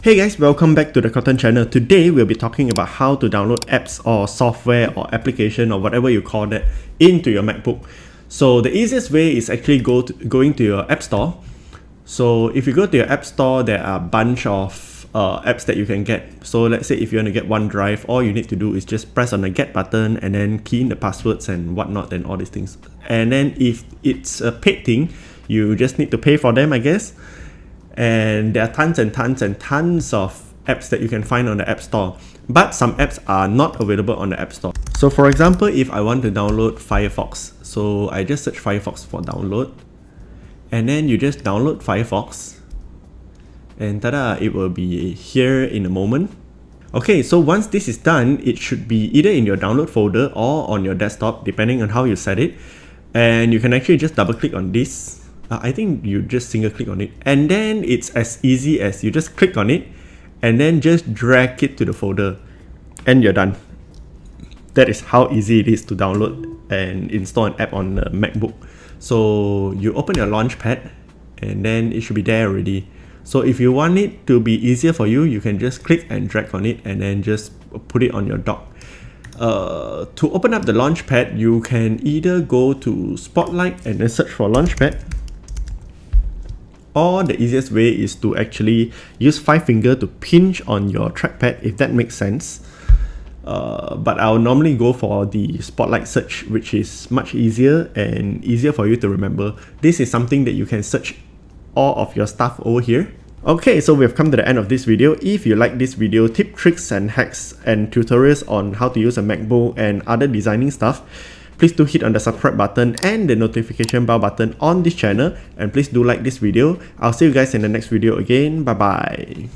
Hey guys, welcome back to the Cotton channel. Today we'll be talking about how to download apps or software or application or whatever you call that into your MacBook. So the easiest way is actually going to your App Store. So if you go to your App Store, there are a bunch of apps that you can get. So let's say if you want to get OneDrive, all you need to do is just press on the get button and then key in the passwords and whatnot and all these things. And then if it's a paid thing, you just need to pay for them, I guess. And there are tons and tons and tons of apps that you can find on the App Store, but some apps are not available on the App Store. So for example, if I want to download Firefox, so I just search Firefox for download, and then you just download Firefox, and tada, it will be here in a moment. Okay, so once this is done, it should be either in your download folder or on your desktop, depending on how you set it. And you can actually just double click on this. I think you just single click on it, and then it's as easy as you just click on it and then just drag it to the folder and you're done. That is how easy it is to download and install an app on the MacBook. So you open your Launchpad and then it should be there already. So if you want it to be easier for you, you can just click and drag on it and then just put it on your dock. To open up the Launchpad, you can either go to Spotlight and then search for Launchpad, or the easiest way is to actually use 5-finger to pinch on your trackpad, if that makes sense. But I'll normally go for the Spotlight search, which is much easier and easier for you to remember. This is something that you can search all of your stuff over here. Okay, so we've come to the end of this video. If you like this video, tip, tricks and hacks and tutorials on how to use a MacBook and other designing stuff, please do hit on the subscribe button and the notification bell button on this channel, and please do like this video. I'll see you guys in the next video again. Bye bye.